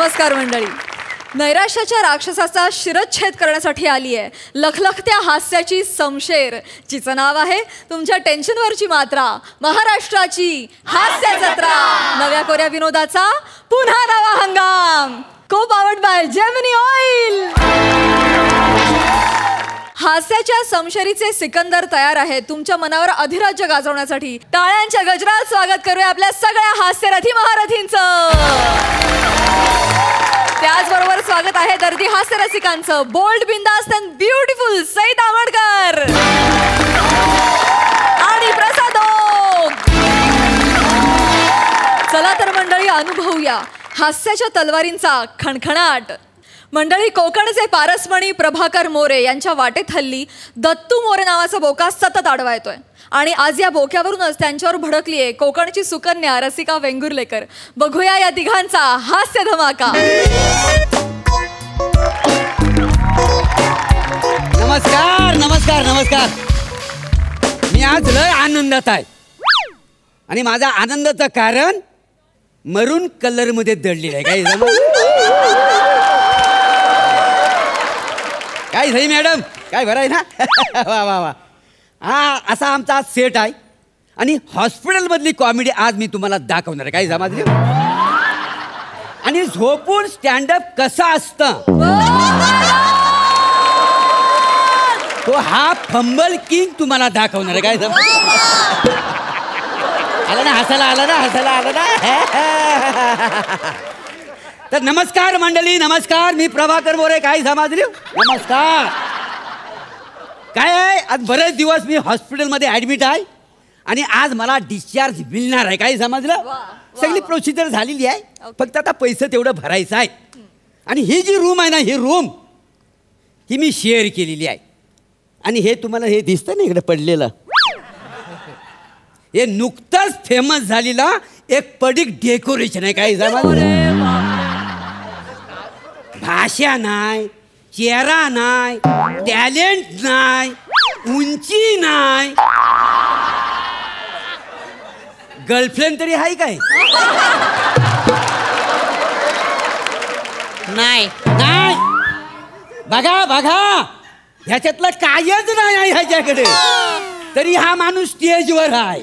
नमस्कार मंडळी. नैराश्याच्या राक्षसाचा शिरच्छेद करण्यासाठी आली आहे लखलखत्या हास्याची समशेर, जिचं नाव आहे तुमच्या टेन्शनवरची मात्रा, महाराष्ट्राची हास्य जत्रा. नव्या कोऱ्या विनोदाचा पुन्हा नवा हंगाम. Co powered by Gemini oil. हास्याच्या समशेरीचे सिकंदर तयार आहेत तुमच्या मनावर अधिराज्य गाजवण्यासाठी. टाळ्यांच्या गजरात स्वागत करूया आपल्या सगळ्या हास्यरथी महारथींचं. त्याचबरोबर स्वागत आहे दर्दी हास्य रसिकांचं. बोल्ड, बिंदास्त अँड ब्युटिफुल सई तावडकर आणि प्रसाद ओक. चला तर मंडळी, अनुभवूया हास्याच्या तलवारींचा खणखणाट. मंडळी, कोकणचे पारसमणी प्रभाकर मोरे यांच्या वाटेत हल्ली दत्तू मोरे नावाचा बोका सतत आडवा येतोय आणि आज या बोक्यावरूनच त्यांच्यावर भडकली आहे कोकणची सुकन्या रसिका वेंगुर्लेकर. बघूया या तिघांचा हास्य धमाका. नमस्कार नमस्कार नमस्कार. मी आज लय आनंदात आहे आणि माझा आनंदाचं कारण मरून कलर मध्ये दडलेलं आहे. काय झाली मॅडम, काय बरं आहे ना? वा वा वा. हा असा आमचा सेट आहे आणि हॉस्पिटलमधली कॉमेडी आज मी तुम्हाला दाखवणार आहे. काय समजलं? आणि झोपून स्टँडअप कसा असतं तो हा फंबल किंग तुम्हाला दाखवणार आहे. काय समजलं? आला ना हसायला, आला ना हसायला, आला ना. तर नमस्कार मंडळी, नमस्कार. मी प्रभाकर मोरे. काय समजले? नमस्कार. काय आहे, आज बरेच दिवस मी हॉस्पिटलमध्ये ॲडमिट आहे आणि आज मला डिस्चार्ज मिळणार आहे. काय समजलं? सगळी प्रोसिजर झालेली आहे, फक्त आता पैसे तेवढं भरायचं आहे. आणि ही जी रूम आहे ना, ही रूम ही मी शेअर केलेली आहे. आणि हे तुम्हाला हे दिसतं ना इकडे पडलेलं, हे नुकतंच फेमस झालेला एक पडिक डेकोरेशन आहे. काय समजलं? भाषा नाही, चेहरा नाही, टॅलेंट नाही, उंची नाही, गर्लफ्रेंड तरी आहे काय? नाही नाही. बघा बघा, ह्याच्यातलं कायच नाही आहे ह्याच्याकडे, तरी हा माणूस स्टेजवर आहे.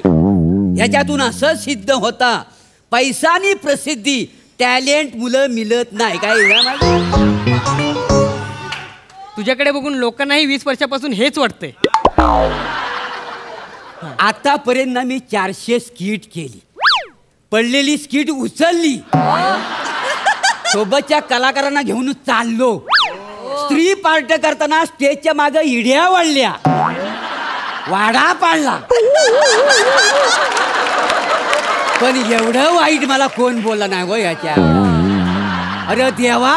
ह्याच्यातून असं सिद्ध होता पैसा आणि प्रसिद्धी टॅलेंट मुलं मिळत नाही. काय तुझ्याकडे बघून लोकांनाही 20 वर्षापासून हेच वाटतंय. आतापर्यंत मी 400 स्किट केली, पडलेली स्किट उचलली, सोबतच्या कलाकारांना घेऊन चाललो. स्त्री पार्ट करताना स्टेजच्या मागे इड्या वाढल्या, वाडा पाडला, पण एवढं वाईट मला कोण बोलला नाही गो याच्या. अरे देवा,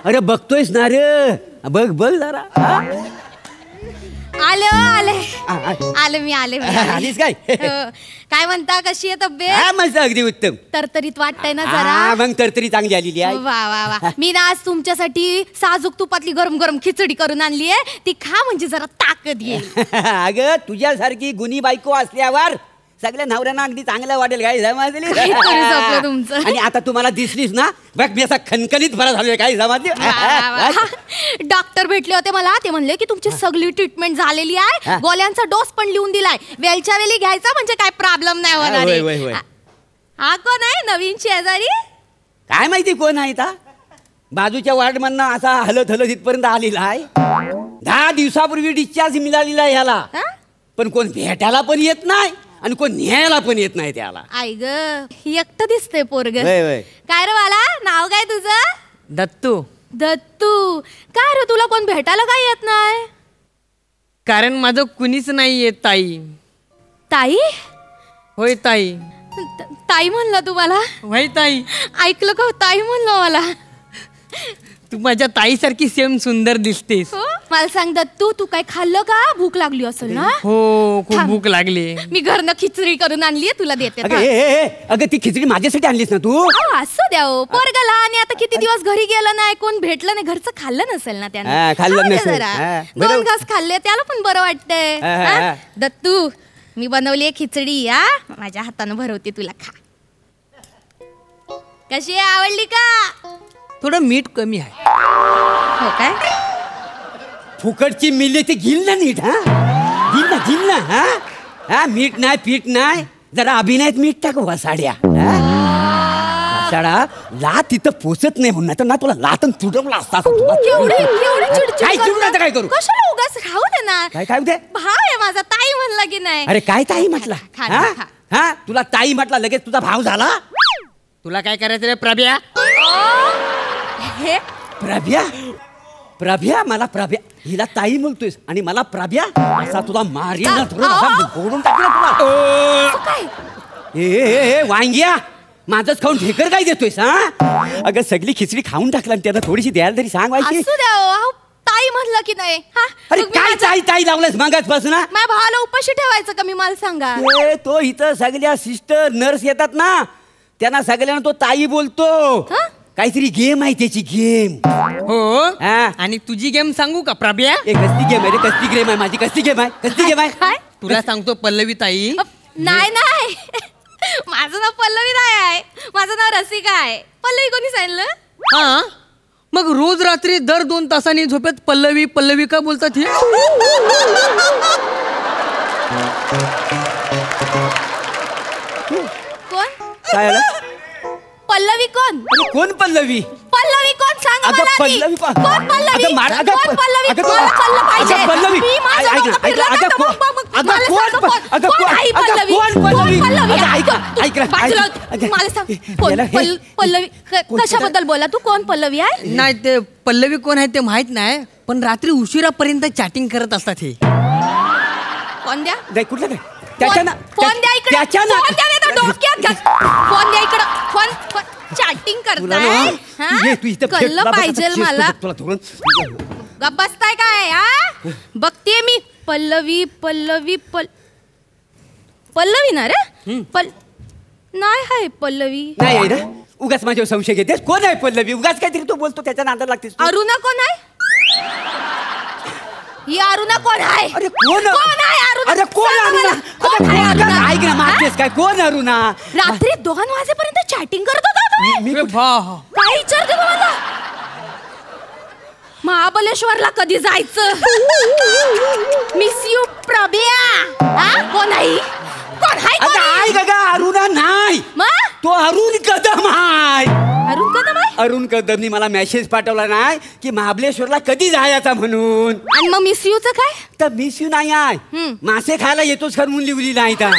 अरे बघतोयस ना रे, बघ बघ जरा. आले आले आले मी आले. आलीस काय? काय म्हणता, कशी आहे तब्येत? मस्त, अगदी उत्तम. तरतरीत वाटतंय ना जरा? मग तरतरी चांगली आलेली आहे. वा वा वा. मी ना आज तुमच्यासाठी साजूक तुपातली गरम गरम खिचडी करून आणली आहे. ती खा म्हणजे जरा ताकद येईल. अगं तुझ्यासारखी गुणी बायको असल्यावर सगळ्या नवऱ्यांना अगदी चांगलं वाटेल. काय समजली? तुमचं. आणि आता तुम्हाला दिसलीस ना, बघ मी असा खनखनीत बरा झालोय. काय समजली? डॉक्टर भेटले होते मला, ते म्हणले की तुमची सगळी ट्रीटमेंट झालेली आहे, गोळ्यांचा डोस पण लिहून दिलाय, वेलच्या वेळी घ्यायचा म्हणजे काय प्रॉब्लेम नाही होणार. हा कोण आहे नवीन शेजारी? काय माहिती कोण आहे? बाजूच्या वार्ड मधनं असा हलत हलत इथपर्यंत आलेला आहे. 10 दिवसापूर्वी डिस्चार्ज मिळालेला आहे ह्याला, पण कोण भेटायला पण येत नाही आणि कोण न्यायला पण येत नाही त्याला. आई ग, एकटं दिसतंय पोरग. काय रे वाला, नाव काय तुझं? दत्तू. दत्तू. काय रे, तुला कोण भेटायला काय येत नाही? कारण माझं कुणीच नाही येत ताई. ताई? होय ताई. ताई म्हणलं तुम्हाला? होय ताई. ऐकलं का, ताई म्हणलं मला. तू माझ्या ताईसारखी सेम सुंदर दिसतेस. मला सांग दत्तू, तू काय खाल्लं का? भूक लागली असेल ना? हो, खूप भूक लागली. मी घरनं खिचडी करून आणली, तुला देते. अगं ती खिचडी माझ्यासाठी आणलीस ना तू? असं द्या पोरगा लहान, आता किती दिवस घरी गेलं नाही, कोण भेटलं नाही, घरचं खाल्लं नसेल ना त्याने. खाल्लं नसेल. जरा 2 घास खाल्ले, त्याला पण बरं वाटतंय. दत्तू, मी बनवली खिचडी, माझ्या हातानं भरवते, तुला खा. कशी आहे, आवडली का? थोडं मीठ कमी आहे. हो काय? फुकटची मिली ती घेईल ना नीट. घेईल ना हा हा मीठ नाही पीठ नाही. जरा अभिनयात मीठ टाक वसाड्या. वसाडा लात तिथं पोचत नाही म्हणून तर ना तुला लातून तुडवला असता. काय चिडून काय करू? कशाला उगाच राहू दे ना. काय काय होते? भाव आहे माझा, ताई म्हणला की नाही. अरे काय ताई म्हटला? खा. हा तुला ताई म्हटला लगेच तुझा भाव झाला. तुला काय करायचं रे प्रभ्या? हे प्रभ्या मला प्रभ्या हिला ताई म्हणतोयस आणि मला प्रभ्या असा तुला मारीन फोडून टाकला तुला. काय? ए वांग्या माझंच खाऊन ढेकर काय देतोयस? हा अगं सगळी खिचडी खाऊन टाकला आणि त्यांना थोडीशी द्यायला तरी सांग. असू द्या हो, ताई म्हणलं की नाही. अरे काय ताई लावलंस मागाच पासून? माझ्या भावाला उपाशी ठेवायचं का मी? मला सांगा. तो इथं सगळ्या सिस्टर नर्स येतात ना त्यांना सगळ्यांना तो ताई बोलतो. काहीतरी गेम आहे त्याची गेम. हो हा. आणि तुझी गेम सांगू का प्रभ्या? कसली गेम आहे रे? कसली गेम आहे माझी? कसली गेम आहे? काय? तुला सांगतो पल्लवी ताई. नाही माझं नाव पल्लवी नाही आहे. माझं नाव रसिका आहे. पल्लवी कोणी सांगितलं? हा मग रोज रात्री दर 2 तासांनी झोपेत पल्लवी पल्लवी का बोलतात हे? कोण काय आलं? पल्लवी कोण? कोण पल्लवी? पल्लवी कोण सांग अगं मला आधी. पल्लवी कोण पल्लवी? अगं मार अगं कोण पल्लवी? अगं मला कळलं पाहिजे. अगं पल्लवी मी माझं ऐक डोकं ना फिरलं अगं ना, कोण मला अगं सांग कोण अगं कोण आहे पल्लवी? कोण पल्लवी? कोण पल्लवी? अगं ऐक ना बाजूला मला सांग कोण पल्लवी? कशाबद्दल बोला तू? कोण पल्लवी आहे? नाही ते पल्लवी कोण आहे ते माहित नाही पण रात्री उशिरापर्यंत चॅटिंग करत असतात हे. फोन द्या. नाही कुठलं काय त्याच्या ना फोन द्या इकडे. त्याच्या ना फोन द्या नाही तर डोक्यात घाल. फोन द्या इकडे. फोन चॅटिंग करताय. तू इथं कळलं पाहिजे मला. गप्प बसताय काय? हा बघतेय मी. पल्लवी पल्लवी पल्लवी ना रे? नाही हाय पल्लवी. नाही आहे ना उगाच माझ्यावर संशय घेतेस. कोण आहे पल्लवी? उगाच काहीतरी तू बोलतो त्याच्या नादाला लागतेस. अरुणा कोण आहे? ही अरुणा कोण आहे? अरे कोण आहे अरुणा? अरे कोण अरुणा? कोण आहे अरुणा? ऐक ना मागतेस काय? कोण अरुणा? रात्री 2 वाजेपर्यंत चॅटिंग करत होता तुम्ही? काय विचारते तुम्हाला? महाबलेश्वरला कधी जायचं? मिस यू प्रभ्या. कोण आहे? कोण आहे? ऐक ग अरुणा नाही तो अरुण कदम आहे. अरुण कदम आहे? अरुण कदमनी मला मेसेज पाठवला नाही की महाबलेश्वरला कधी जायचा म्हणून. आणि मग मिस यूच काय? तर मिस यू नाही आहे. मासे खायला येतोच खर म्हणून लिवली नाही तर.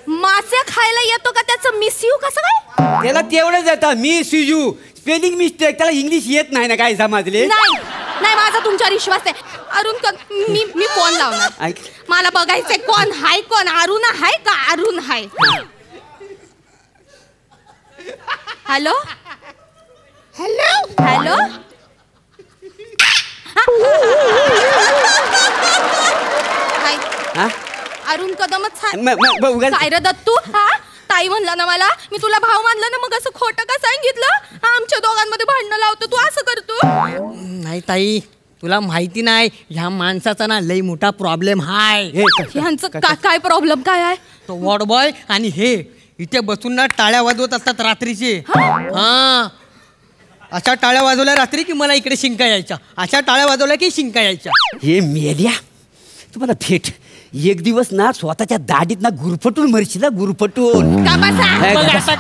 मासे खायला येतो का? त्याचं मिस यू कसं काय? त्याला तेवढंच येतं मिस यू. Spelling mistake. त्याला इंग्लिश येत नाही ना काय समजले? नाही माझा तुमच्यावर विश्वास आहे. अरुण मी फोन लावणार. मला बघायचंय कोण हाय. कोण अरुण हाय का अरुण हाय? हॅलो हॅलो अरुण कदमच काय रे दत्तू? ताई म्हणला ना मला. मी तुला भाव मानला ना मग असं खोटं का सांगितलं? आमच्या दोघांमध्ये भांडणं लावतो तू असं करतो. नाही ताई तुला माहिती नाही ह्या माणसाचा ना लई मोठा प्रॉब्लेम हाय. ह्यांचं काय प्रॉब्लेम काय आहे? तो वॉर्ड बॉय आणि हे इथे बसून ना टाळ्या वाजवत असतात रात्रीचे. हा अशा टाळ्या वाजवल्या रात्री की मला इकडे शिंका यायच्या. अशा टाळ्या वाजवल्या की शिंका यायच्या. हे मेल्या तुम्हाला थेट एक दिवस ना स्वतःच्या दाढीत ना गुरफटून मरशील. गुरफटून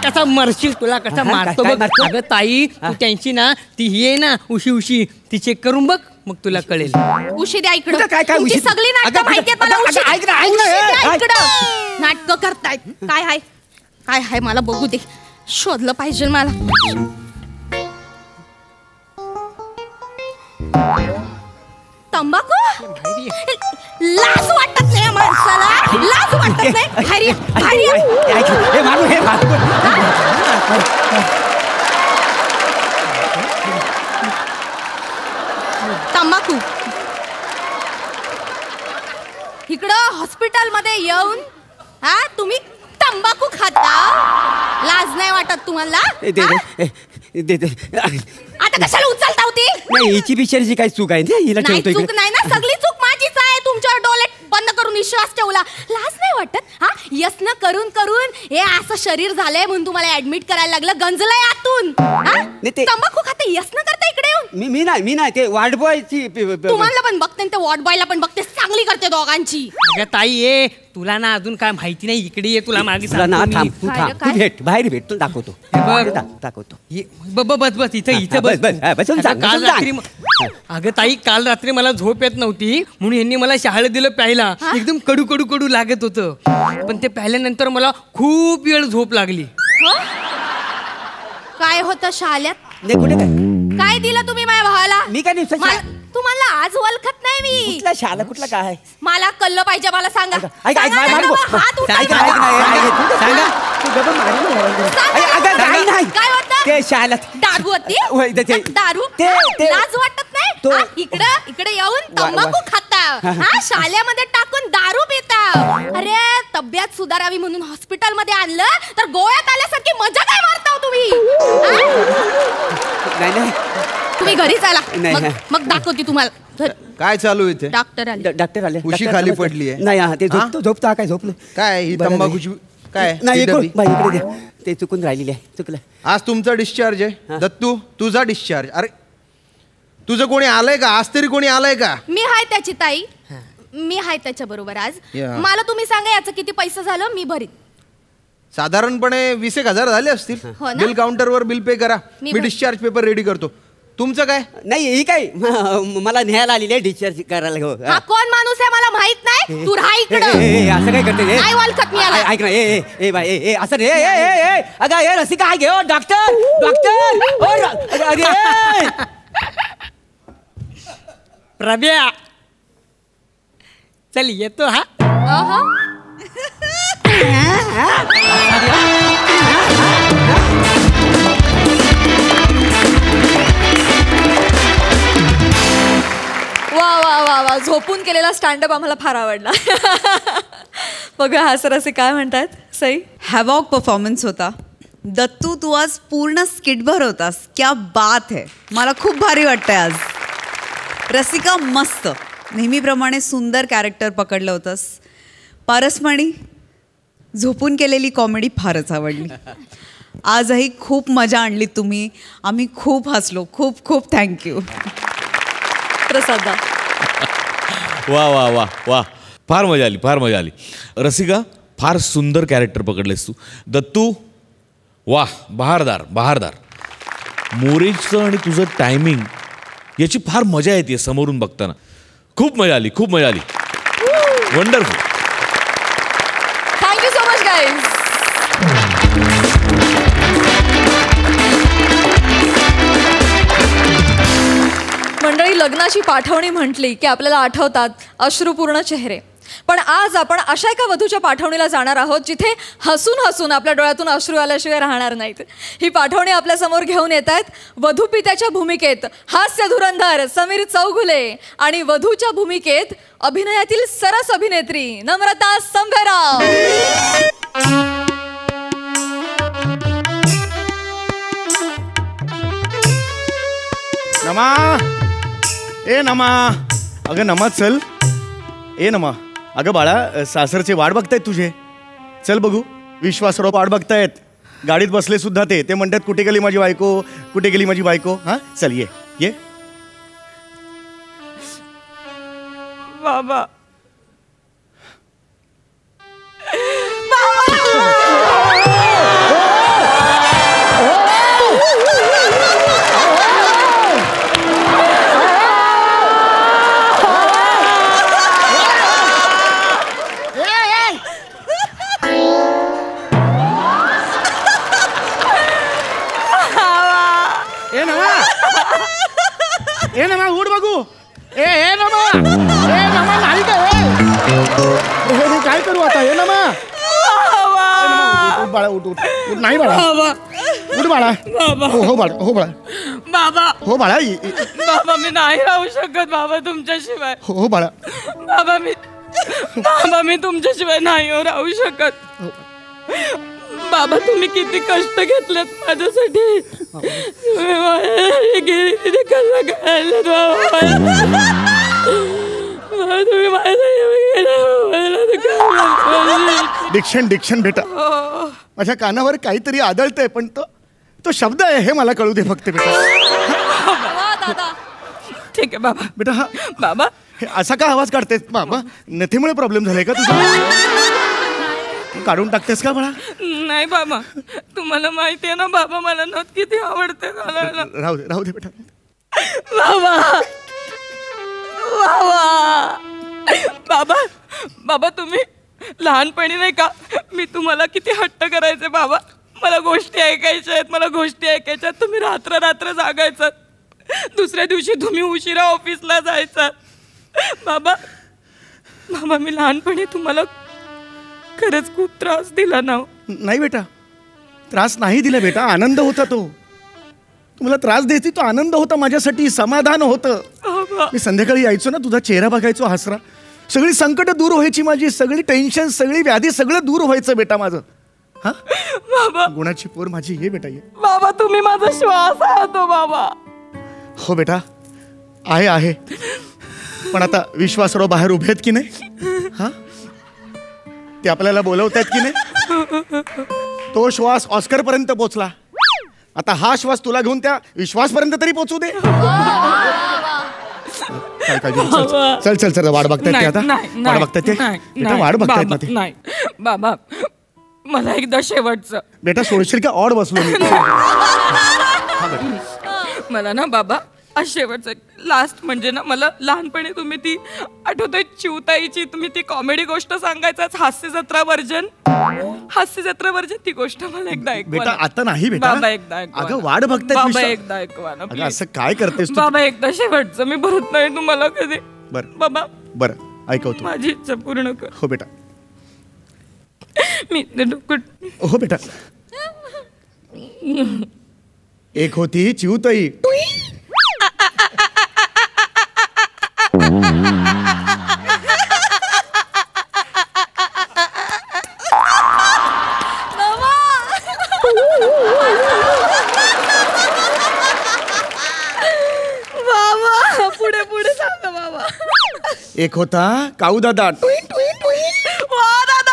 कसा मरशील तुला कसा मारतो बघ. अगं ताई तू त्यांची ना ती ही आहे ना उशी ती चेक करून बघ मग तुला कळेल. उशी द्या इकडं. काय तुमची सगळी नाटकं माहिती आहेत मला. नाटकं करतायत. काय हाय मला बघू दे. शोधलं पाहिजे मला. तंबाखू? लाज वाटत नाही माणसाला? लाज वाटत नाही? तंबाखू इकडं हॉस्पिटल मध्ये येऊन तुम्ही तंबाखू खाता? लाज नाही वाटत तुम्हाला? आता कशाला उचलता होती? नाही हिची बिचारीची काही चूक आहे ना. हिला चूक नाही ना. सगळी चूक माझीच आहे. तुमच्यावर डोळे बंद करून माझ्यावरून विश्वास ठेवला. लाज नाही वाटत? हा, यस्न करून करून हे असं शरीर झालंय म्हणून तुम्हाला ऍडमिट करायला लागलं. गंजलंय आतून. तंबाखू खाते, यस्न करते इकडे येऊन. मी नाही ते वार्ड बॉयची. तुम्हाला पण बघते ते वॉर्ड बॉयला पण बघते. चांगली करते दोघांची. अगं ताई ये, तुला ना अजून काय माहिती नाही. इकडे ये, तुला मागे सांगतो मी. तू भेट, बाहेर भेट, तुला दाखवतो. दाखवतो. बस इथे बस. काल रात्री अगं ताई, काल रात्री मला झोप येत नव्हती म्हणून यांनी मला शहाळं दिलं प्यायला. एकदम कडू कडू कडू लागत होतं, पण ते प्यायल्यानंतर मला खूप वेळ झोप लागली. काय होतं शाल्यात? कुठे काय दिलं तुम्ही माझ्या भावाला? मी काय दिवसा तुम्हाला आज ओळखत नाही मी. कुठला शाला कुठला काय? मला कल्लं पाहिजे, मला सांगा. हात काय होतं? ते शाला दारू होती. दारू लाज वाटत नाही? इकडे येऊन तंबाखू खाता, हा, शाल्यामध्ये टाकून दारू पिता. अरे तब्येत सुधारावी म्हणून हॉस्पिटल मध्ये आणलं तर गोव्यात आल्यासारखी मजा काय मारता तुम्ही? नाही तुम्ही घरी चला, मग दाखवते तुम्हाला. काय चालू इथे? डॉक्टर आले. उशी खाली पडली आहे. नाही ते झोपतो काय झोपलो काय ही तंबाखूची काय? नाही इकडे द्या, ते चुकून राहिलेली आहे. चुकलं. आज तुमचा डिस्चार्ज आहे दत्तू, तुझा डिस्चार्ज. अरे तुझं कोणी आलंय का? आज तरी कोणी आलंय का? मी हाय त्याची ताई, मी हाय त्याच्या बरोबर आज. मला तुम्ही सांगा याचं किती पैसे झालं, मी भरीत. साधारणपणे 20,000 झाले असतील. बिल काउंटरवर बिल पे करा, मी डिस्चार्ज पेपर रेडी करतो. तुमचं काय? नाही ही काय मला न्यायला आलेली आहे डिस्चार्ज करायला. हा कोण माणूस आहे मला माहित नाही. तू राहा इकडे. असं काय करते? नाही ओळखत मी याला. ऐक ना, ए बाई असं रे. अगं हे रसिका काय घेऊ? डॉक्टर अरे प्रभ्या चल येतो. हा वा वा वा वा, झोपून केलेला स्टँडअप आम्हाला फार आवडला. बघूया हा सर असे काय म्हणतात. सई हॅवॉक परफॉर्मन्स होता. दत्तू तू आज पूर्ण स्किटभर होतास. क्या बात है, मला खूप भारी वाटतंय आज. रसिका मस्त, नेहमीप्रमाणे सुंदर कॅरेक्टर पकडलं होतंस. पारसमणी झोपून केलेली कॉमेडी फारच आवडली. आजही खूप मजा आणली तुम्ही, आम्ही खूप हसलो. खूप खूप थँक्यू. प्रसादा वा वा वा वा, फार मजा आली. रसिका फार सुंदर कॅरेक्टर पकडलेस तू. दत्तू वा, बहारदार. मोरेजचं आणि तुझं टायमिंग याची फार मजा येते समोरून बघताना. खूप मजा आली. Wonderful. Thank you so much guys. मंडळी, लग्नाची पाठवणी म्हटली की आपल्याला आठवतात अश्रुपूर्ण चेहरे. पण आज आपण अशा एका वधूच्या पाठवणीला जाणार आहोत जिथे हसून हसून आपल्या डोळ्यातून अश्रू आल्याशिवाय राहणार नाहीत. ही पाठवणी आपल्यासमोर घेऊन येत आहेत वधू पित्याच्या भूमिकेत हास्य धुरंधर समीर चौगुले आणि वधूच्या भूमिकेत अभिनयातील सरस अभिनेत्री नम्रता संभेराव. नमा, ए नमा, अगं नमा चल. ए नमा, अगं बाळा सासरचे वाट बघतायत तुझे. चल बघू. विश्वासराव वाट बघतायत, गाडीत बसले सुद्धा. ते म्हणतात कुठे गेली माझी बायको. हा चल ये. बाबा ए नमा उठ बघू. ए नमा नाही काय करू आता? ए नमा बाळा उठ. नाही बाळा उठ बाळा. हो बाळा मी नाही राहू शकत बाबा तुमच्याशिवाय. हो बाळा. बाबा मी तुमच्याशिवाय नाही राहू शकत. बाबा तुम्ही किती कष्ट घेतलेत माझ्यासाठी. तुम्ही माझ्यासाठी डिक्शन बेटा. माझ्या कानावर काहीतरी आदळतंय पण तो शब्द आहे हे मला कळू दे फक्त बेटा. दादा ठीक आहे बाबा. बेटा हा बाबा हे असा का आवाज काढतेस बाबा? नथीमुळे प्रॉब्लेम झालाय का तुझा? काढून टाकतेस का बाळा? नाही बाबा, तुम्हाला माहिती आहे ना बाबा मला नथ किती आवडते घालायला. राहू दे बेटा. बाबा बाबा बाबा तुम्ही लहानपणी नाही का मी तुम्हाला किती हट्ट करायचे बाबा. मला गोष्टी ऐकायच्या आहेत. तुम्ही रात्र जागायचात. दुसऱ्या दिवशी तुम्ही उशिरा ऑफिसला जायचात. बाबा मी लहानपणी तुम्हाला खरंच खूप त्रास दिला ना? नाही बेटा, त्रास नाही दिला बेटा. आनंद होता तो. तुम्हाला त्रास द्यायची तो आनंद होता माझ्यासाठी. समाधान होतं. मी संध्याकाळी यायचो ना, तुझा चेहरा बघायचो हसरा. सगळी संकट दूर व्हायची माझी. सगळी टेन्शन, सगळी व्याधी, सगळं दूर व्हायचं बेटा माझं. हा बाबा गुणाची पोर माझी. ये बेटा ये. बाबा तुम्ही माझा श्वास आहात बाबा. हो बेटा आहे. पण आता विश्वासराव बाहेर उभे आहेत की नाही? हा ते आपल्याला बोलवतायत की नाही? तो श्वास ऑस्कर पर्यंत पोचला. आता हा श्वास तुला घेऊन त्या विश्वासपर्यंत तरी पोचू दे. चल वाट बघतायत ते आता. वाट बघतायत ते बेटा. वाट बघतायत ना ते. नाही बाबा मला एकदा शेवटचं. बेटा सोडशील का? ऑड बसलो मी. मला ना बाबा आज शेवटचं लास्ट म्हणजे ना मला लहानपणी तुम्ही ती आठवतोय चिवताईची तुम्ही ती कॉमेडी गोष्ट सांगायचाच. हास्य जत्रा वर्जन ती गोष्ट मला एकदा ऐकवा बेटा. आता नाही बेटा. बाबा एकदा ऐकवा. अगं वाट बघतायत. बाबा एकदा ऐकवा ना अगं असं काय करतेस तू? बाबा एकदा शेवटचं. मी भरत नाही तुम्हाला कधी. बाबा बरं ऐकवतो. माझी इच्छा पूर्ण कर. हो बेटा. मी हो बेटा. एक होती चिवताई. पुढे सांगा बाबा. एक होता काऊ दादा. वा दादा.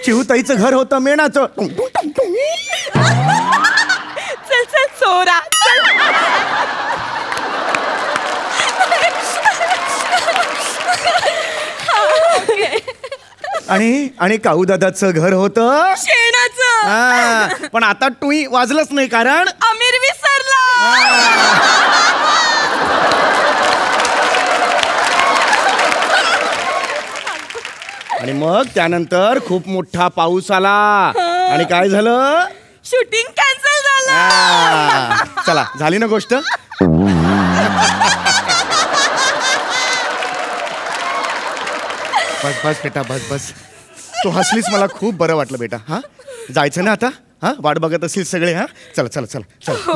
चिवताईचं घर होतं मेणाचं. चल चोरा. आणि काऊ दादाचं घर होतं शेणाचं. पण आता टुई वाजलंच नाही कारण आमिर विसरला. आणि मग त्यानंतर खूप मोठा पाऊस आला आणि काय झालं? शूटिंग कॅन्सल झालं. चला झाली ना गोष्ट. बस बेटा बस. तू हसलीस मला खूप बरं वाटलं बेटा. हा जायचं ना आता? हा वाट बघत असतील सगळे. हा चल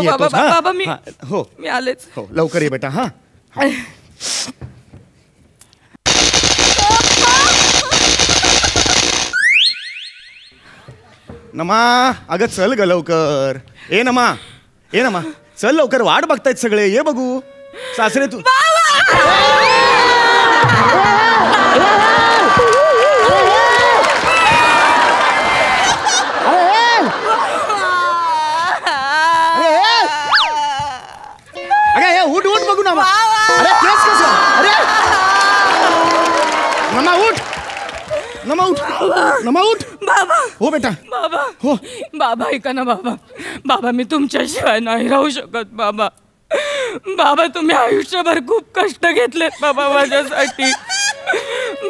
बाबा मी हो मी आलेच. हो लवकर ये बेटा. हा नमा. अगं चल ग लवकर. ए नमा चल लवकर. वाट बघतायत सगळे. ये बघू. सासरे तू उठ बघू ना. अरे केस कसं? अरे नमा उठ. बाबा हो बेटा. बाबा हो बाबा ऐका ना बाबा मी तुमच्याशिवाय नाही राहू शकत बाबा तुम्ही आयुष्यभर खूप कष्ट घेतलेत बाबा माझ्यासाठी.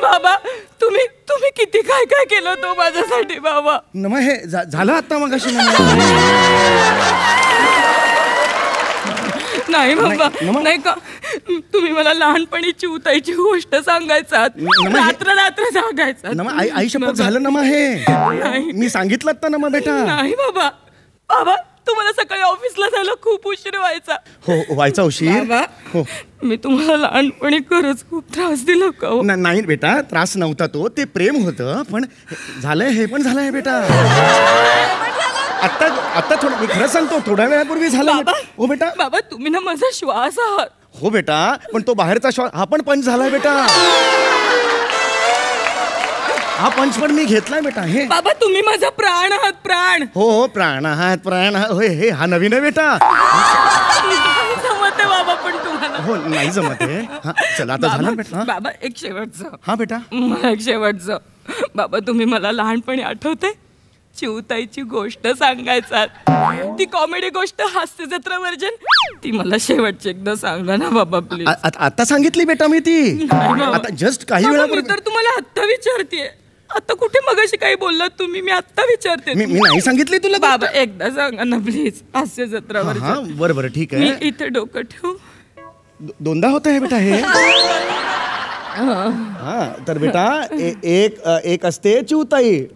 बाबा तुम्ही किती काय केलं तो माझ्यासाठी बाबा. नमा हे झालं आता मग अशी. नाही बाबा नाही का तुम्ही मला लहानपणी चिवताईची गोष्ट सांगायचात. रात्र जागायचा. आई शपथ झालं नमा हे. मी सांगितलं ना नमा बेटा. नाही बाबा तुम्हाला सकाळी ऑफिसला जायला खूप उशीर व्हायचा. हो व्हायचा उशीर. बाबा, हो मी तुम्हाला लहानपणी खरंच खूप त्रास दिला का हो? नाही बेटा, त्रास नव्हता तो, ते प्रेम होतं. पण झालंय, हे पण झालंय बेटा. आता थोडं, मी खरं सांगतो, थोड्या वेळापूर्वी झालं. हो बेटा. बाबा तुम्ही ना माझा श्वास आहात. हो बेटा, पण तो बाहेरचा श्वास हा पण पंच झालाय बेटा. हा पंच पण मी घेतलाय बेटा. हे बाबा तुम्ही माझा प्राण आहात, प्राण. हो प्राण आहात, प्राण होय. हे हा नवीन आहे बेटा. जमत आहे बाबा पण तुम्हाला. हो नाही जमत आहे. हा चला आता झालं बेटा. बाबा एक शेवटचं. हा बेटा. मला एक शेवटचं. बाबा तुम्ही मला लहानपणी आठवते चिवताईची गोष्ट सांगायचात. ती कॉमेडी गोष्ट, हास्य जत्रा वर्जन, ती मला शेवटची एकदा सांगा ना बाबा प्लीज. आता सांगितली बेटा मी ती. आता जस्ट काही वेळा. मी तर तुम्हाला आत्ता विचारतेय. आता कुठे मगाशी काही बोललात तुम्ही? मी आत्ता विचारते. मी नाही सांगितली तुला बाबा एकदा सांगा ना प्लीज. हास्य जत्रा वर्जन. बरं ठीक आहे. मी इथे डोकं ठेवू? दोनदा होत आहे बेटा हे. हा तर बेटा एक असते चिवताई.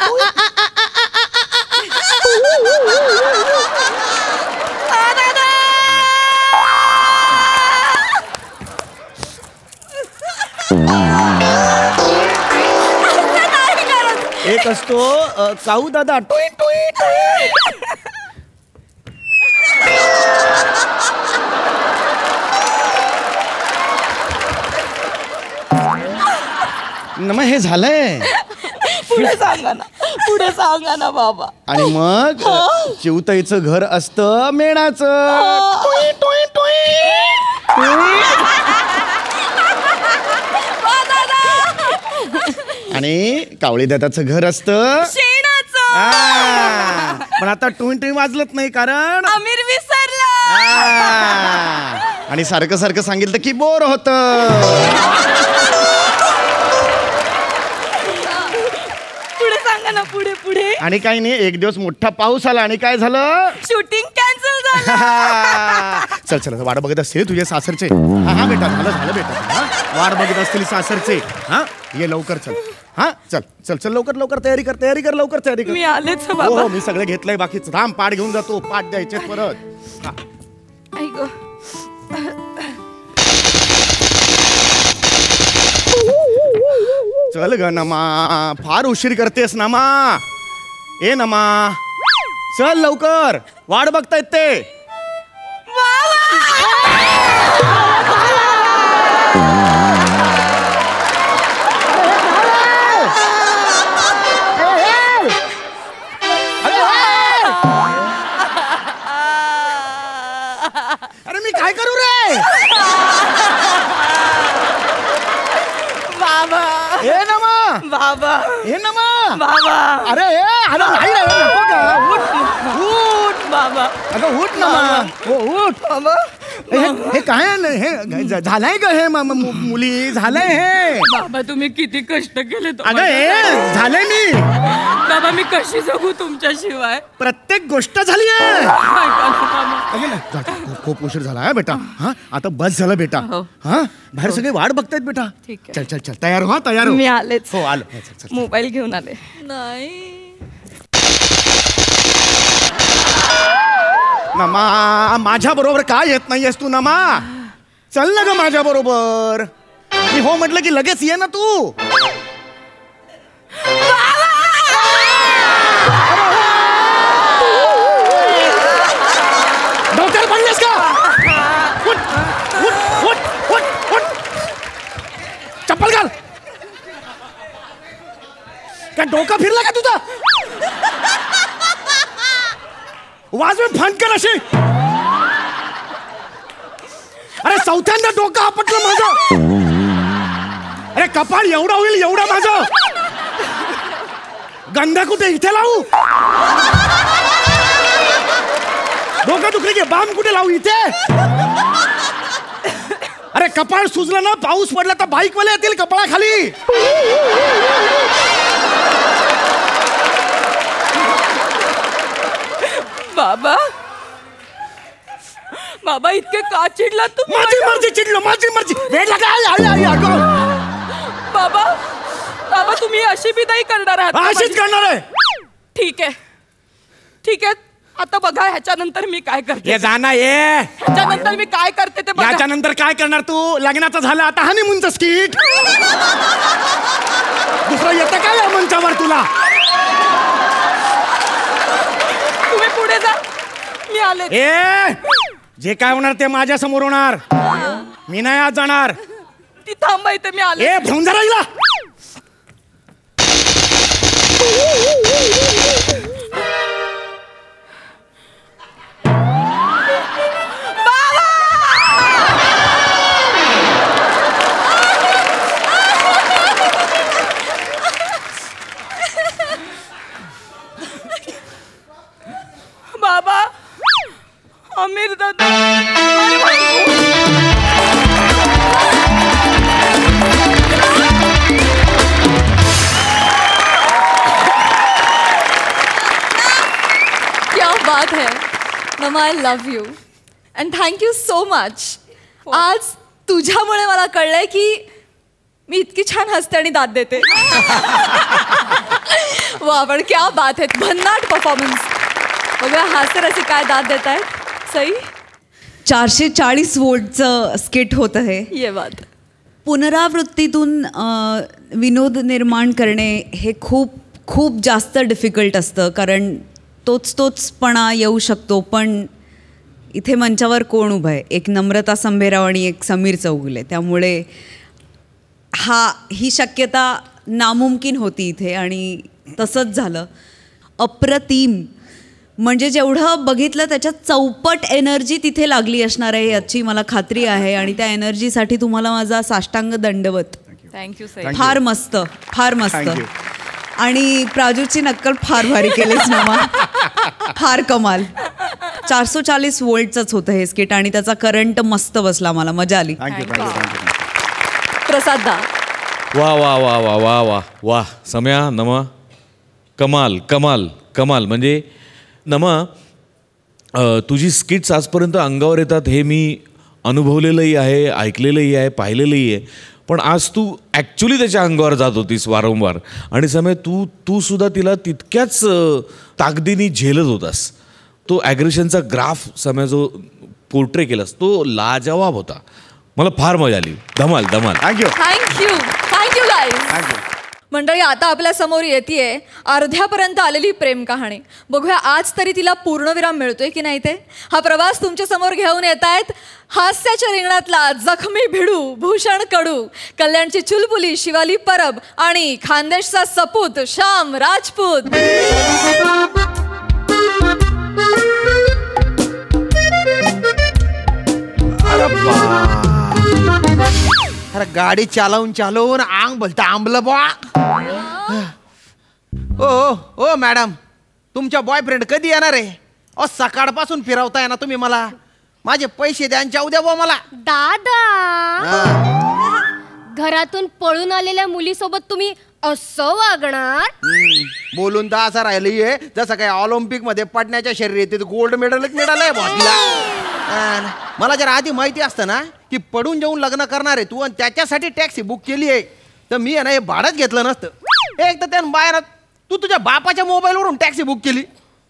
एक असतो काऊ दादा. टुई टुई टुई. मग हे झालंय. पुढे सांगा ना, पुढे सांगा ना बाबा. आणि मग चिवताईचं घर असतं मेणाचं. टुई टुई टुई. आणि कावळी दादाचं घर असतं शेणाचं. पण आता टुई टुई वाजलत नाही कारण आमिर विसरला. आणि सारखं सारखं सांगितलं की बोर होत. पुढे सांगा ना, पुढे पुढे. आणि काही नाही, एक दिवस मोठा पाऊस आला आणि काय झालं? शूटिंग कॅन्सल झालं. चल चल, वाट बघत असतील तुझे सासरचे. हा बेटा, झालं बेटा. वाट बघत असतील सासरचे. हा ये लवकर चल. हा चल चल चल लवकर लवकर तयारी कर लवकर तयारी कर. मी आलेच बाबा. हो मी सगळं घेतलंय. बाकीच थांब, पाठ घेऊन जातो. पाठ द्यायचे परत. चल ग नमा, फार उशीर करतेस नमा. ए नमा चल लवकर, वाट बघतायत ते. अरे मी काय करू रे बाबा. हे नमा बाबा. हे नमा बाबा. अरे अरे नाही रे, नको का. उठ बाबा. अगं उठ नमा. हो उठ बाबा. हे काय हे झालंय का? हे मुली झालंय हे. बाबा तुम्ही किती कष्ट केले. अगं हे झालंय मी. बाबा मी कशी जगू तुमच्याशिवाय? प्रत्येक गोष्ट झाली आहे. ऐका ना बाबा. खूप उशीर झाला आहे बेटा. हा आता बस झालं बेटा. हा बाहेर सगळे वाट बघतायत बेटा. ठीक आहे. चल चल चल, तयार हो तयार हो. मी आलेच. हो आलो. चल चल. मोबाईल घेऊन आले. नाही. नमा माझ्या बरोबर काय येत नाहीयेस तू नमा? चल ना ग माझ्या बरोबर. मी हो म्हटलं की लगेच ये ना तू. डोक्यावर पडलेस का? उठ उठ उठ उठ उठ. चप्पल घाल. काय डोका फिरला का तुझा? वाजवे फणकर अशी. अरे चौथ्यांदा डोकं आपटलं माझं. अरे कपाळ एवढं होईल एवढं माझं. गंधा कुठे इथे लावू? डोकं दुखले की बाम कुठे लावू? इथे. अरे कपाळ सुजलं ना, पाऊस पडला तर बाईक वाले येतील कपाळाखाली. बाबा. बाबा इतके का चिडला तुम्ही? माझी मर्जी चिडलो, माझी मर्जी. वेळ लागा. बाबा. बाबा तुम्ही अशी विदाई करणार आहात? अशीच करणार आहे. ठीक आहे ठीक आहे. आता बघा ह्याच्यानंतर मी काय करते. ये जाना ये. ह्याच्यानंतर मी काय करते ते बघा. याच्यानंतर काय करणार तू? लग्नाचं झालं आता हनीमूनचं स्किट. दुसरं येतं काय या मंचावर तुला? तुम्ही पुढे जा, मी आले. ए जे काय होणार ते माझ्या समोर होणार. मी नाही आज जाणार. ती थांबा इथे, मी आले. ए घेऊन जा राहिला. बाबा, आमिर दादा. क्या बात है नमा, I love you and thank you so much. आज तुझ्यामुळे मला कळलंय की मी इतकी छान हसते आणि दाद देते. वा, पण क्या बात है, भन्नाट परफॉर्मन्स. बघा हास्यरसिक काय दाद देत आहेत. सई 440 वोल्टचं स्किट होतं हे. ये बात. पुनरावृत्तीतून विनोद निर्माण करणे हे खूप खूप जास्त डिफिकल्ट असतं, कारण तोचपणा येऊ शकतो. पण इथे मंचावर कोण उभं आहे? एक नम्रता संभेराव आणि एक समीर चौगुले. त्यामुळे ही शक्यता नामुमकिन होती इथे आणि तसंच झालं. अप्रतिम, म्हणजे जेवढं बघितलं त्याच्यात चौपट एनर्जी तिथे लागली असणार आहे याची मला खात्री आहे. आणि त्या एनर्जीसाठी तुम्हाला माझा साष्टांग दंडवत. थँक्यू सई. फार मस्त, फार मस्त. आणि प्राजूची नक्कल फार भारी केलीस नमा, फार कमाल. 440 वोल्टचंच होतं हे स्किट आणि त्याचा करंट मस्त बसला, मला मजा आली. प्रसाद दा. वा वा वा वा वा वा वा. सम्या, नमा, कमाल कमाल कमाल. म्हणजे नमा, तुझी स्किट्स आजपर्यंत अंगावर येतात हे मी अनुभवलेलंही आहे, ऐकलेलंही आहे, पाहिलेलंही आहे. पण आज तू ॲक्च्युली त्याच्या अंगावर जात होतीस वारंवार. आणि समय तू सुद्धा तिला तितक्याच ताकदीने झेलत होतास. तो ॲग्रेशनचा ग्राफ समय जो पोर्ट्रे केलास तो लाजवाब होता. मला फार मजा आली. धमाल धमाल. Thank you thank you thank you guys. मंडळी, आता आपल्या समोर येतेय अर्ध्यापर्यंत आलेली प्रेम कहाणी. बघूया आज तरी तिला पूर्णविराम मिळतोय की नाही ते. हा प्रवास तुमच्या समोर घेऊन येत आहेत हास्याच्या रिंगणातला जखमी भिडू भूषण कडू, कल्याणची चुलबुली शिवाली परब आणि खानदेशचा सपूत श्याम राजपूत. अरे गाडी चालवून आंग बोलता आंबलं बॉ. ओ मॅडम, तुमच्या बॉयफ्रेंड कधी येणार आहे? सकाळपासून फिरवताय ना तुम्ही मला. माझे पैसे द्या आणि जाऊ द्या बॉ मला. दादा, घरातून पळून आलेल्या मुलीसोबत तुम्ही असं वागणार? बोलून तर असं राहिलंय जसं काय ऑलिम्पिक मध्ये पडण्याच्या शर्यतीत गोल्ड मेडलच मिळालंय बॉटीला. मला जर आधी माहिती असतं ना की पडून जाऊन लग्न करणार आहे तू आणि त्याच्यासाठी टॅक्सी बुक केली आहे तर मी आहे ना हे भाडंच घेतलं नसतं. एक तर त्या बाहेर तू तुझ्या बापाच्या मोबाईलवरून टॅक्सी बुक केली.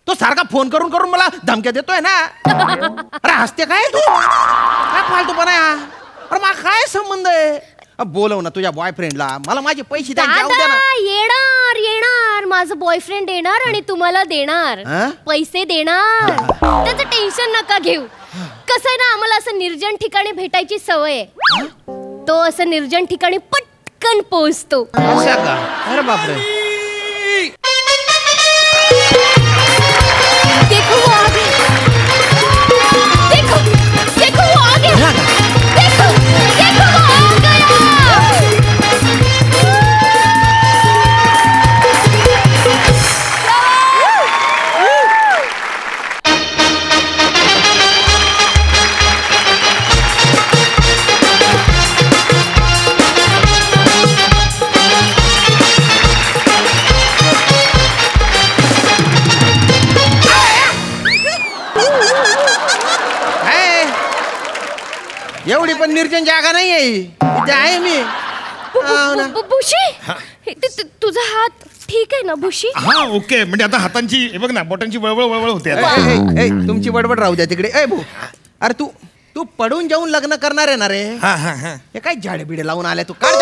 तो सारखा फोन करून करून मला धमक्या देतोय ना. अरे हसते काय तू? काय फालतूपणा आहे? अरे मला काय संबंध आहे? बोलव ना तुझ्या बॉयफ्रेंडला. मला माझे पैसे द्या. येणार माझं बॉयफ्रेंड येणार आणि तुम्हाला देणार पैसे देणार. त्याचं टेन्शन नका घेऊ. कसं आहे ना, आम्हाला असं निर्जन ठिकाणी भेटायची सवय आहे. तो असं निर्जन ठिकाणी पटकन पोहोचतो. अरे बापरे. देखो वो आ गया. देखो वो आ गया. देखो वो आ गया. एवढी पण निर्जन जागा नाही आहे मी. बुशी, तुझा हात ठीक आहे ना भुशी? हा ओके. म्हणजे आता हातांची हे बघ ना, बोटांची वळवळ वळवळ होते आता. तुमची बडबड राहू द्या तिकडे. ए भाऊ, अरे तू पडून जाऊन लग्न करणार आहे ना रे? हे काय झाडे बिडे लावून आले तू? काढ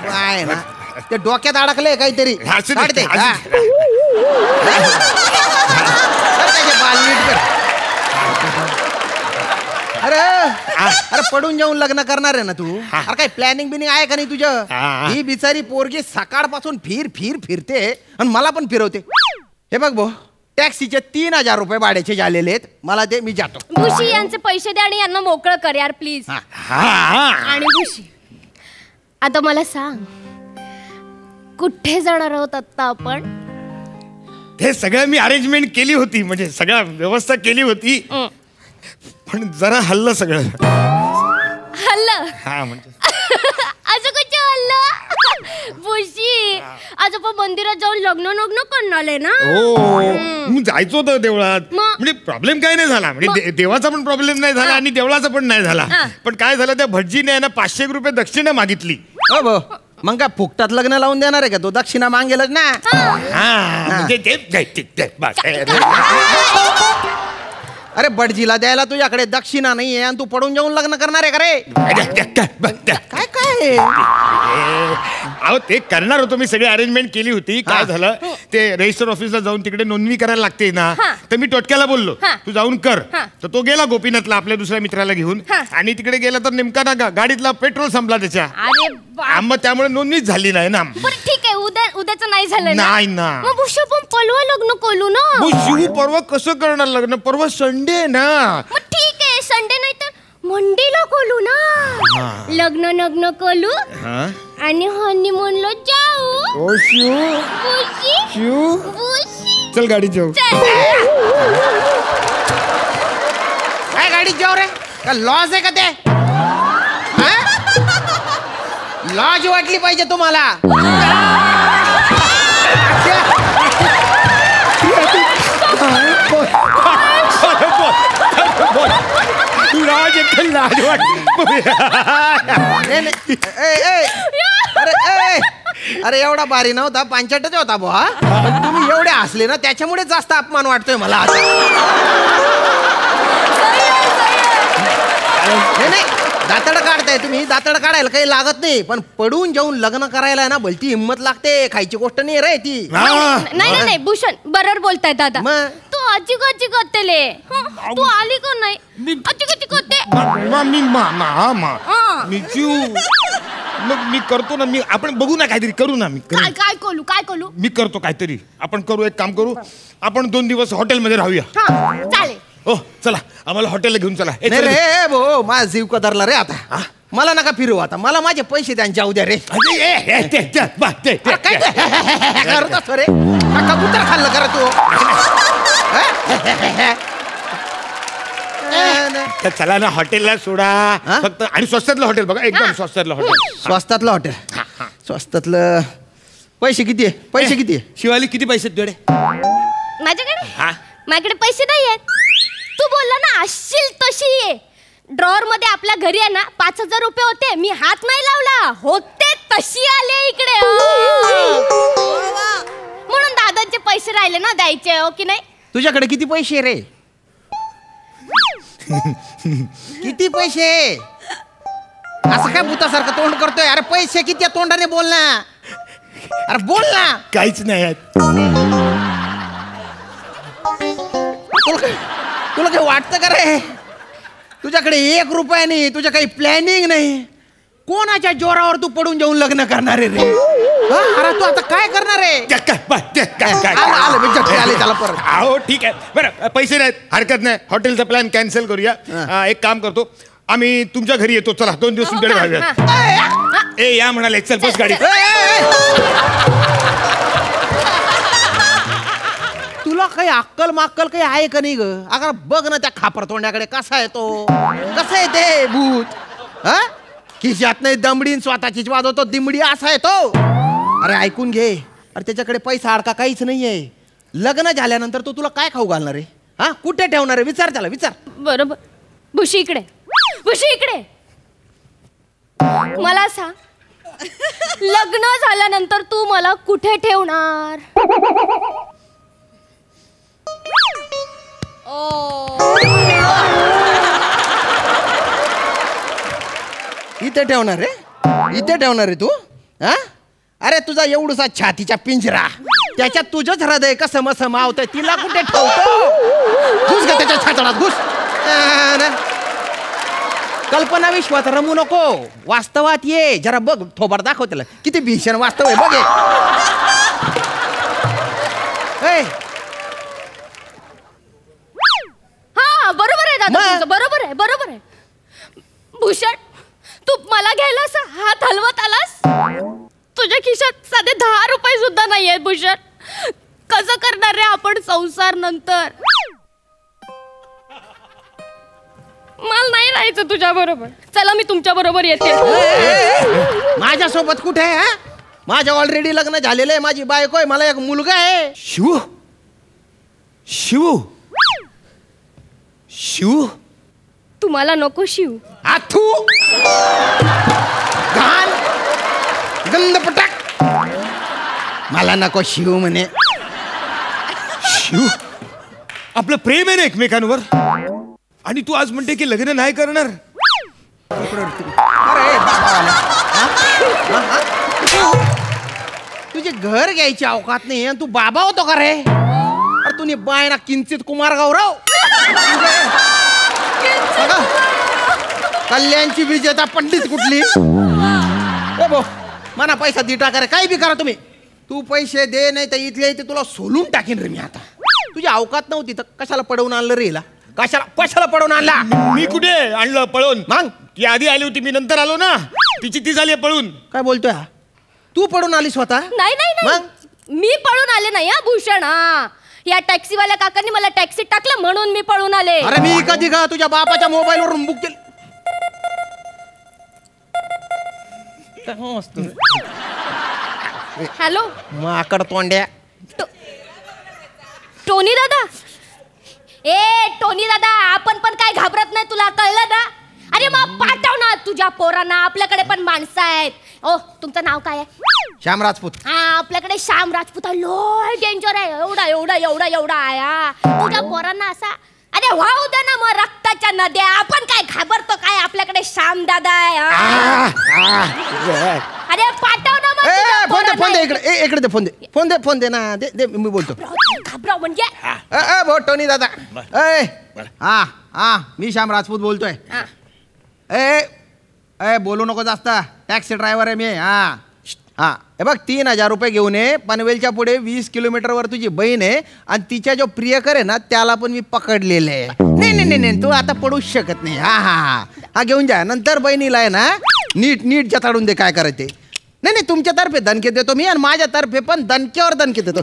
काय ना ते डोक्यात अडकले काहीतरी. काढते अरे पडून जाऊन लग्न करणार आहे ना तू? अरे काही प्लॅनिंग बिनिंग आहे का नाही तुझं? ही बिचारी पोरगी सकाळपासून फिरते आणि मला पण फिरवते. हे बघ भाऊ, टॅक्सीचे 3,000 रुपये भाड्याचे झालेले आहेत. मला ते मी जातो. भुशी यांचे पैसे द्या आणि यांना मोकळं कर यार प्लीज. आणि भुशी आता मला सांग, कुठे जाणार आहोत आता आपण? हे सगळं मी अरेंजमेंट केली होती, म्हणजे सगळं व्यवस्था केली होती, पण जरा हल्लं सगळं. हल्लं? हा म्हणजे असं कच्छ हल्लं? भुशी आज आपण मंदिरात जाऊन लग्न करणार आहे ना? हो, मी जायचो होतं देवळात. मग? म्हणजे प्रॉब्लेम काय नाही झाला, म्हणजे देवाचा पण प्रॉब्लेम नाही झाला आणि देवळाचा पण नाही झाला. पण काय झालं, त्या भटजीने ना 500 रुपये दक्षिणा मागितली. हो भाऊ, मग काय फुकटात लग्न लावून देणार आहे का? तो दक्षिणा मागेलच ना. अरे बडजीला द्यायला तुझ्याकडे दक्षिणा नाहीये आणि तू पडून जाऊन लग्न करणार आहे का रे? काय काय अहो ते करणार होतो मी, सगळी अरेंजमेंट केली होती. काय झालं, ते रजिस्टर ऑफिसला जाऊन तिकडे नोंदणी करायला लागते ना, तर मी टोटक्याला बोललो तू जाऊन कर. तर तो गेला गोपीनाथला आपल्या दुसऱ्या मित्राला घेऊन, आणि तिकडे गेला तर नेमका ना गाडीतला पेट्रोल संपला त्याच्या. मग त्यामुळे नोंदणीच झाली नाही ना. ठीक आहे, उद्याचं नाही झालं नाही ना. मग भुशी पण परवा लग्न करू ना. शिव परवा कसं करणार लग्न? परवा संडे ना. मग ठीक आहे, संडे नाही तर मंडेला करू ना. लग्न करू आणि हनीमूनला जाऊ. चल गाडी जाऊ. काय गाडीत जाऊ रे? का लॉज आहे का ते? लॉज वाटली पाहिजे तुम्हाला. लाज अरे एवढा भारी नव्हता, पांचटच होता बुवा. पण तुम्ही एवढे हसले ना, त्याच्यामुळे जास्त अपमान वाटतोय मला. नाही, दातड काढताय तुम्ही, दातड काढायला काही लागत नाही, पण पडून जाऊन लग्न करायला ना भलती हिंमत लागते. खायची गोष्ट नाही रे ती. नाही भूषण बरोबर बोलताय दादा. तू आजी करतेले, तू आली का नाही? आजी करते मी करतो ना. आपण बघू ना, काहीतरी करू ना. काय करू? मी करतो काहीतरी. आपण करू, एक काम करू, आपण 2 दिवस हॉटेलमध्ये राहूया. चालेल. हो चला, आम्हाला हॉटेलला घेऊन चला. रे भाऊ, माझा जीव कदरला रे आता. मला नका फिरू आता, मला माझे पैसे त्यांच्या उद्या रे. रे कबूतर खाल्लं करा तू. चला ना, हॉटेलला सोडा फक्त. आणि स्वस्तातलं हॉटेल बघा, एकदम स्वस्तातलं हॉटेल. स्वस्तातलं हॉटेल? स्वस्तातलं पैसे किती आहे? पैसे किती आहे? शिवाली किती पैसे तुझ्याकडे? माझ्याकडे पैसे नाही आहेत. तू बोलला ना असशील तशी आहे. ड्रॉवर मध्ये आपल्या घरी आहे ना 5,000 रुपये होते. मी हात नाही लावला, होते तशी आले इकडे. म्हणून दादांचे पैसे राहिले ना द्यायचे, हो की नाही? तुझ्याकडे किती पैसे रे? किती पैसे? असं काय भूतासारखं तोंड करतोय? अरे पैसे किती तोंडाने बोल ना. अरे बोल ना. काहीच नाही. तुला काही वाटतं का रे? तुझ्याकडे 1 रुपया नाही, तुझ्या काही प्लॅनिंग नाही. कोणाच्या जोरावर तू पडून जाऊन लग्न करणार आहे रे? अरे तू आता काय करणार आहे? त्याला परत. हो ठीक आहे, बरं पैसे नाहीत, हरकत नाही. हॉटेलचा प्लॅन कॅन्सल करूया. एक काम करतो, आम्ही तुमच्या घरी येतो. चला 2 दिवस तुमच्याकडे राहूया. ए या म्हणाले, चल बस गाडी. तुला काही अक्कल माक्कल काही आहे का नाही ग? अगर बघ ना त्या खापर तोंड्याकडे, कसा आहे तो, कसा आहे ते भूत. खिशात नाही दमडीन, स्वतःचीच वाजवतो दिमडी, असा आहे तो. अरे ऐकून घे, अरे त्याच्याकडे पैसा अडका काहीच नाहीये. लग्न झाल्यानंतर तो तुला काय खाऊ घालणार आहे? हा कुठे ठेवणार आहे? विचार त्याला, विचार. बरोबर. भुशी इकडे, भुशी इकडे. मला सांग, लग्न झाल्यानंतर तू मला कुठे ठेवणार? इथे ठेवणार रे? इथे ठेवणार रे तू? हा? अरे तुझा एवढूसा छातीचा पिंजरा, त्याच्यात तुझंच हृदय कसं मसं मावतंय, तिला कुठे ठेवतो? घुस ग त्याच्या छातडात, घुस. कल्पना विश्वात रमू नको, वास्तवात ये. जरा बघ, थोबाड दाखव त्याला, किती भीषण वास्तव आहे बघ. हा बरोबर आहे दादा, तुमचं बरोबर आहे, बरोबर आहे. भूषण, तू मला घ्यायला असा हात हलवत आलास? तुझ्या खिशात साधे 10 रुपये सुद्धा नाहीये भूषण. कसं करणार रे आपण संसार नंतर? मला नाही राहायचं तुझ्या बरोबर. चला मी तुमच्या बरोबर येते. माझ्या सोबत कुठे आहे? माझ्या ऑलरेडी लग्न झालेलं आहे, माझी बायको आहे, मला एक मुलगा आहे. शिव शिव शिव तुम्हाला नको शिव? आथू घाण गंध पटाक, मला नको शिव म्हणे. शिव, आपलं प्रेम आहे ना एकमेकांवर, आणि तू आज म्हणते की लग्न नाही करणार. अरे तुझे घर घ्यायची अवकात नाही आणि तू बाबा होतो का रे? अरे तुम्ही बाय ना किंचित कुमार गौरव, कल्याणची विजेता पंडित कुठली? मना पैसा दे टाका रे, काही बी करा तुम्ही. तू पैसे दे, नाही तर इथल्या इथे तुला सोलून टाकीन रे मी आता. तुझी अवकात नव्हती तर कशाला पडवून आणलं रे हिला? कशाला पडवून आणला? मी कुठे आणलं पळून? मग ती आधी आली होती, मी नंतर आलो ना. तिची ती झाली पळून. काय बोलतोय? तू पडून आली स्वतः? नाही नाही नाही, मी पळून आले नाही हा भूषण. हा, या टॅक्सीवाल्या काकांनी मला टॅक्सीत टाकलं म्हणून मी पळून आले. अरे मी कधी का तुझ्या बापाच्या मोबाईलवरून बुक केलं? हॅलो माकड तोंड्या. टोनी दादा, टोनी दादा, आपण पण काय घाबरत नाही, तुला कळलं ना? अरे मग पाठव ना तुझ्या पोरांना, आपल्याकडे पण माणसं आहेत. ओ, तुमचं नाव काय आहे? श्याम राजपूत. हा, आपल्याकडे श्याम राजपूत आहे, लय डेंजर आहे. एवढा एवढा एवढा एवढा आहे. हा, तुझ्या पोरांना असा, अरे वाहू दे ना मग रक्ताच्या नद्या, आपण काय घाबरतो काय? आपल्याकडे श्याम दादा आहे. अरे पाठव ना मग तुझ्या पोरांना. फोन दे इकडे, इकडे दे फोन दे, फोन दे ना, दे मी बोलतो. घाबराव म्हणजे? भाऊ टोनी दादा, हा मी श्याम राजपूत बोलतोय. बोलू नको जास्त, टॅक्सी ड्रायव्हर आहे मी. हे बघ, 3000 रुपये घेऊन ये. पनवेलच्या पुढे 20 किलोमीटरवर तुझी बहीण आहे, आणि तिच्या जो प्रियकर आहे ना त्याला पण मी पकडलेलं आहे. नाही तू आता पडूच शकत नाही. हा घेऊन जा. नंतर बहिणीला आहे ना नीट जताडून दे काय करायचे. नाही तुमच्यातर्फे दणके देतो मी, आणि माझ्यातर्फे पण दणक्यावर दणके देतो.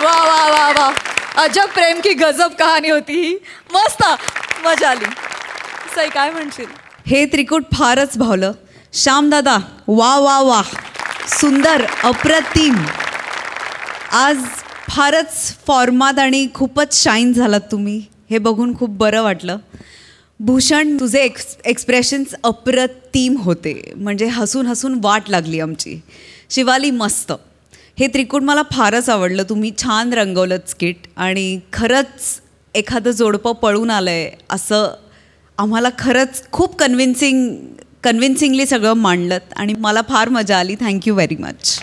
वा वा वा वा, अजब प्रेम की गजब कहाणी होती ही. मस्त, मजा आली. सई काय म्हणशील? हे त्रिकूट फारच भावलं. श्याम दादा, वा वा वा, सुंदर, अप्रतिम. आज फारच फॉर्मात आणि खूपच शाईन झालात तुम्ही, हे बघून खूप बरं वाटलं. भूषण, तुझे एक्सप्रेशन्स अप्रतिम होते, म्हणजे हसून हसून वाट लागली आमची. शिवाली, मस्त. हे त्रिकूट मला फारच आवडलं. तुम्ही छान रंगवलं स्किट, आणि खरंच एखादं जोडपं पळून आलं आहे असं आम्हाला खरंच खूप कन्व्हिन्सिंगली सगळं मांडलं, आणि मला फार मजा आली. Thank you very much.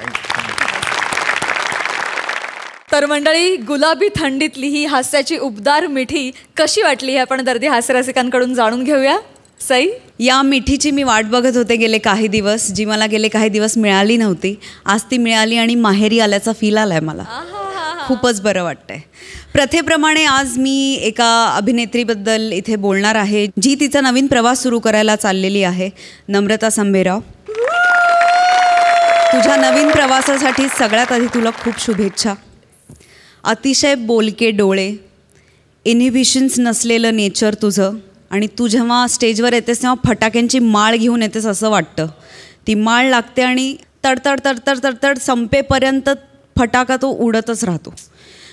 तर मंडळी, गुलाबी थंडीतली ही हास्याची उबदार मिठी कशी वाटली हे आपण दर्दी हास्यरसिकांकडून जाणून घेऊया. सई, या मिठीची मी वाट बघत होते गेले काही दिवस, जी मला गेले काही दिवस मिळाली नव्हती. आज ती मिळाली आणि माहेरी आल्याचा फील आलाय मला. खूपच बरं वाटतंय. प्रथेप्रमाणे आज मी एका अभिनेत्रीबद्दल इथे बोलणार आहे, जी तिचा नवीन प्रवास सुरू करायला चाललेली आहे. नम्रता संभेराव, तुझ्या नवीन प्रवासासाठी सगळ्यात आधी तुला खूप शुभेच्छा. अतिशय बोलके डोळे, इनहिबिशन्स नसलेलं नेचर तुझं, आणि तू जेव्हा स्टेजवर येतेस तेव्हा फटाक्यांची माळ घेऊन येतेस असं वाटतं. ती माळ लागते आणि तडतड तडतड तडतड संपेपर्यंत फटाका तो उडतच राहतो.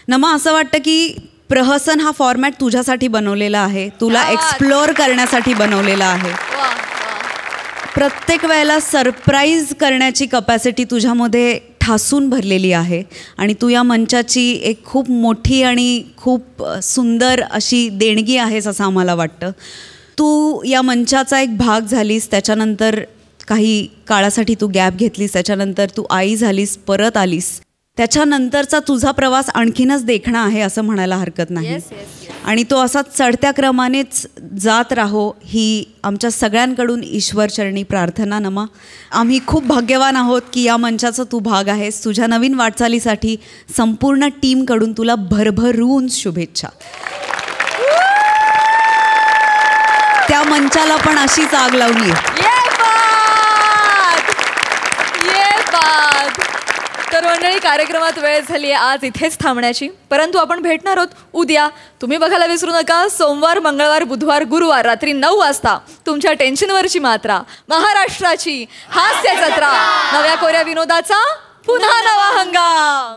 नमा, असं वाटतं की प्रहसन हा फॉर्मॅट तुझ्यासाठी बनवलेला आहे, तुला एक्सप्लोअर करण्यासाठी बनवलेला आहे. प्रत्येक वेळेला सरप्राईज करण्याची कपॅसिटी तुझ्यामध्ये ठासून भरलेली आहे आणि तू या मंचाची एक खूप मोठी आणि खूप सुंदर अशी देणगी आहेस असं आम्हाला वाटतं. तू या मंचाचा एक भाग झालीस, त्याच्यानंतर काही काळासाठी तू गॅप घेतलीस, त्याच्यानंतर तू आई झालीस, परत आलीस. त्याच्यानंतरचा तुझा प्रवास आणखीनच देखणा आहे असं म्हणायला हरकत नाही. आणि तो असा चढत्या क्रमानेच जात राहो ही आमच्या सगळ्यांकडून ईश्वरचरणी प्रार्थना. नमा, आम्ही खूप भाग्यवान आहोत की या मंचाचा तू भाग आहेस. तुझ्या नवीन वाटचालीसाठी संपूर्ण टीमकडून तुला भरभरून शुभेच्छा. त्या मंचाला पण अशीच आग लावली आहे. तर मंडळी, कार्यक्रमात वेळ झाली आहे आज इथेच थांबण्याची, परंतु आपण भेटणार आहोत उद्या. तुम्ही बघायला विसरू नका सोमवार, मंगळवार, बुधवार, गुरुवार रात्री 9 वाजता तुमच्या टेन्शनवरची मात्रा, महाराष्ट्राची हास्य जत्रा, नव्या कोऱ्या विनोदाचा पुन्हा नवा हंगाम.